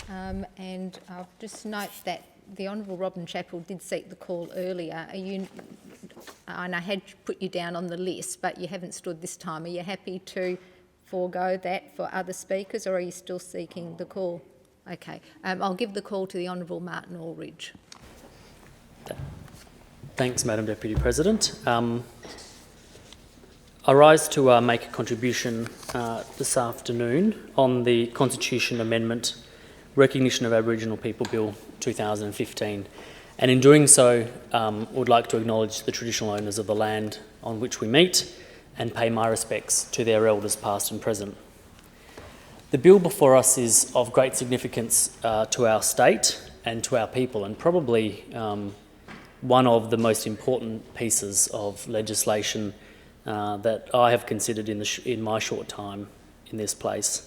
And I'll just note that the Honourable Robin Chappell did seek the call earlier. And I had put you down on the list, but you haven't stood this time. Are you happy to forego that for other speakers, or are you still seeking the call? Okay. I'll give the call to the Honourable Martin Aldridge. Thanks, Madam Deputy President. I rise to make a contribution this afternoon on the Constitution Amendment Recognition of Aboriginal People Bill 2015, and in doing so would like to acknowledge the traditional owners of the land on which we meet and pay my respects to their elders past and present. The bill before us is of great significance to our state and to our people, and probably one of the most important pieces of legislation that I have considered in my short time in this place.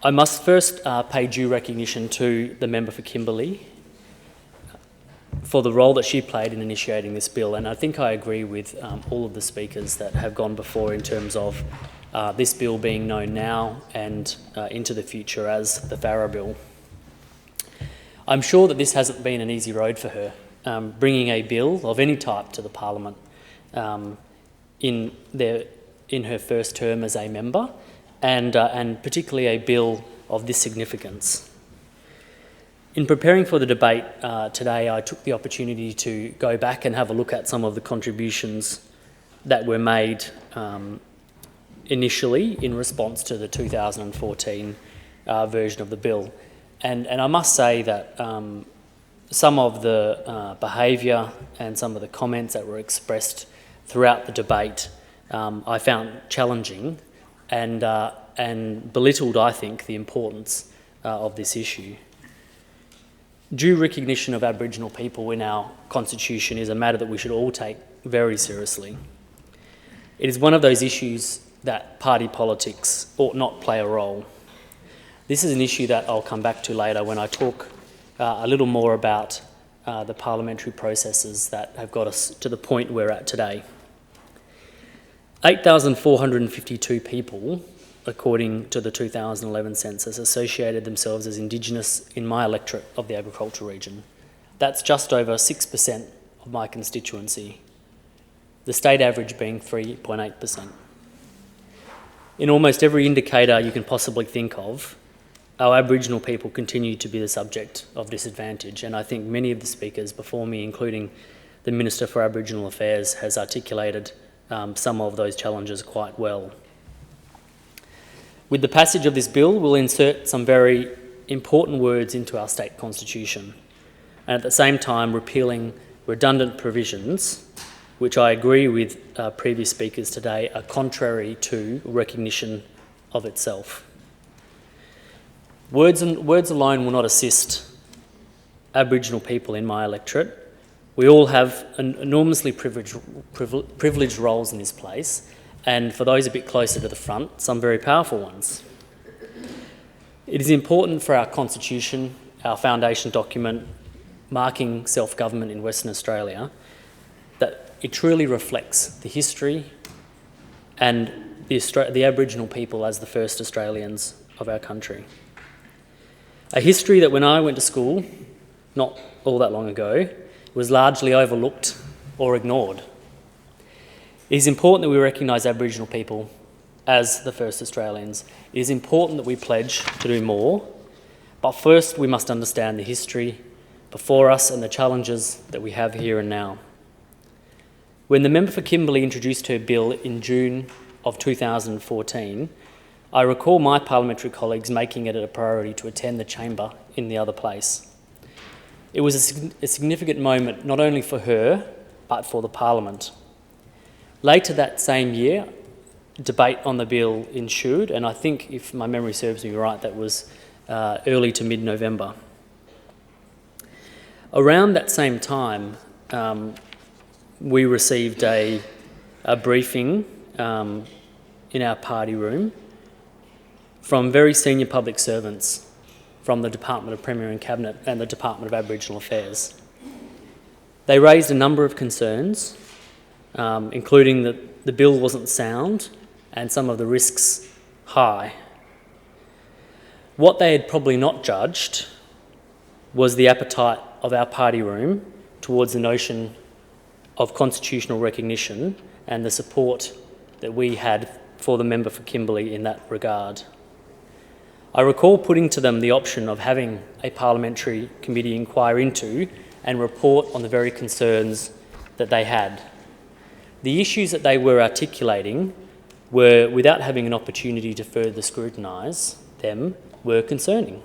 I must first pay due recognition to the member for Kimberley for the role that she played in initiating this bill, and I think I agree with all of the speakers that have gone before in terms of this bill being known now and into the future as the Farrer Bill. I'm sure that this hasn't been an easy road for her, bringing a bill of any type to the Parliament in her first term as a member, and particularly a bill of this significance. In preparing for the debate today, I took the opportunity to go back and have a look at some of the contributions that were made initially in response to the 2014 version of the bill. And I must say that some of the behaviour and some of the comments that were expressed throughout the debate I found challenging and belittled, I think, the importance of this issue. Due recognition of Aboriginal people in our Constitution is a matter that we should all take very seriously. It is one of those issues that party politics ought not play a role. This is an issue that I'll come back to later when I talk a little more about the parliamentary processes that have got us to the point we're at today. 8,452 people, according to the 2011 census, associated themselves as Indigenous in my electorate of the agricultural region. That's just over 6% of my constituency, the state average being 3.8%. In almost every indicator you can possibly think of, our Aboriginal people continue to be the subject of disadvantage, and I think many of the speakers before me, including the Minister for Aboriginal Affairs, has articulated some of those challenges quite well. With the passage of this bill, we'll insert some very important words into our state constitution, and at the same time repealing redundant provisions, which I agree with previous speakers today are contrary to recognition of itself. Words alone will not assist Aboriginal people in my electorate. We all have enormously privileged roles in this place, and for those a bit closer to the front, some very powerful ones. It is important for our Constitution, our foundation document marking self-government in Western Australia, that it truly reflects the history and the Aboriginal people as the first Australians of our country. A history that when I went to school, not all that long ago, was largely overlooked or ignored. It is important that we recognise Aboriginal people as the first Australians. It is important that we pledge to do more, but first we must understand the history before us and the challenges that we have here and now. When the member for Kimberley introduced her bill in June of 2014, I recall my parliamentary colleagues making it a priority to attend the chamber in the other place. It was a significant moment not only for her, but for the Parliament. Later that same year, debate on the bill ensued, and I think, if my memory serves me right, that was early to mid-November. Around that same time, we received a briefing in our party room from very senior public servants from the Department of Premier and Cabinet and the Department of Aboriginal Affairs. They raised a number of concerns, including that the bill wasn't sound and some of the risks high. What they had probably not judged was the appetite of our party room towards the notion of constitutional recognition and the support that we had for the member for Kimberley in that regard. I recall putting to them the option of having a parliamentary committee inquire into and report on the very concerns that they had. The issues that they were articulating were, without having an opportunity to further scrutinise them, were concerning.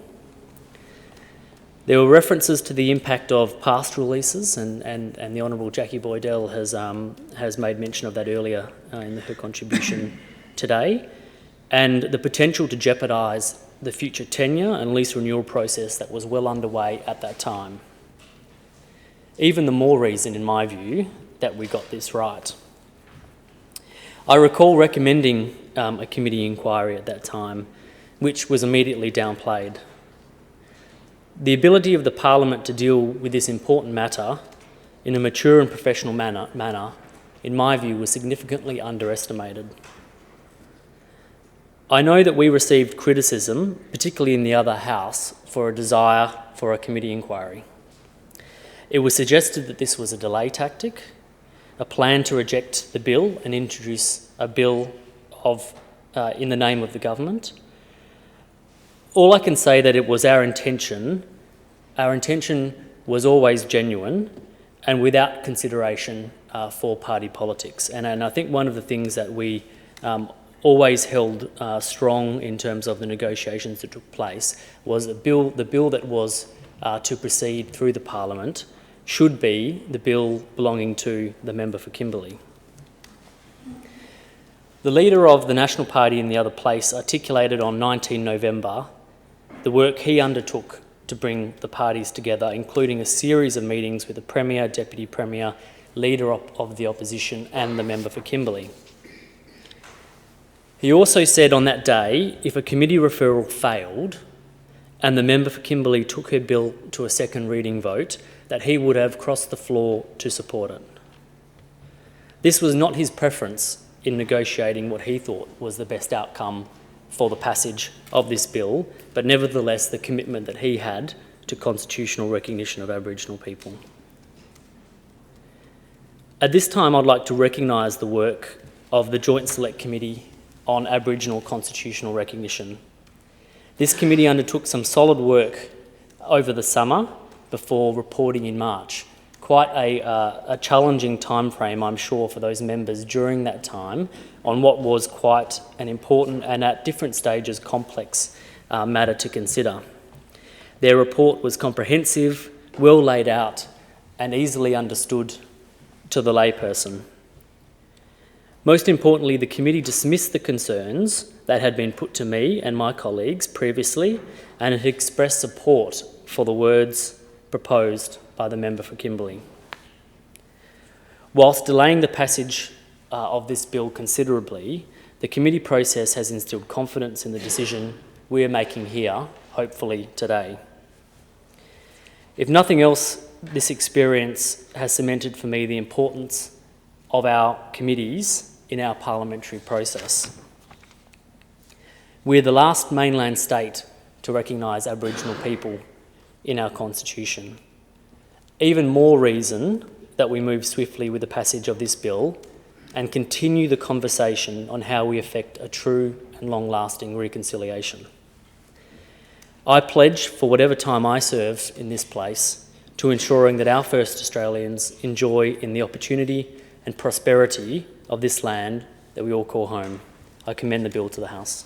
There were references to the impact of pastoral leases, and the Honourable Jackie Boydell has made mention of that earlier in her contribution today, and the potential to jeopardise the future tenure and lease renewal process that was well underway at that time. Even the more reason, in my view, that we got this right. I recall recommending a committee inquiry at that time, which was immediately downplayed. The ability of the Parliament to deal with this important matter in a mature and professional manner, in my view, was significantly underestimated. I know that we received criticism, particularly in the other House, for a desire for a committee inquiry. It was suggested that this was a delay tactic, a plan to reject the bill and introduce a bill in the name of the government. All I can say that it was our intention was always genuine and without consideration for party politics. And I think one of the things that we always held strong in terms of the negotiations that took place was the bill that was to proceed through the Parliament should be the bill belonging to the member for Kimberley. The leader of the National Party in the other place articulated on 19 November the work he undertook to bring the parties together, including a series of meetings with the Premier, Deputy Premier, Leader of the Opposition and the member for Kimberley. He also said on that day, if a committee referral failed and the member for Kimberley took her bill to a second reading vote, that he would have crossed the floor to support it. This was not his preference in negotiating what he thought was the best outcome for the passage of this bill, but nevertheless the commitment that he had to constitutional recognition of Aboriginal people. At this time, I'd like to recognise the work of the Joint Select Committee on Aboriginal Constitutional Recognition. This committee undertook some solid work over the summer before reporting in March. Quite a challenging time frame, I'm sure, for those members during that time on what was quite an important and at different stages complex matter to consider. Their report was comprehensive, well laid out and easily understood to the layperson. Most importantly, the committee dismissed the concerns that had been put to me and my colleagues previously, and it expressed support for the words proposed by the member for Kimberley. Whilst delaying the passage of this bill considerably, the committee process has instilled confidence in the decision we are making here, hopefully today. If nothing else, this experience has cemented for me the importance of our committees in our parliamentary process. We're the last mainland state to recognise Aboriginal people in our constitution. Even more reason that we move swiftly with the passage of this bill and continue the conversation on how we effect a true and long-lasting reconciliation. I pledge, for whatever time I serve in this place, to ensuring that our First Australians enjoy in the opportunity and prosperity of this land that we all call home. I commend the bill to the House.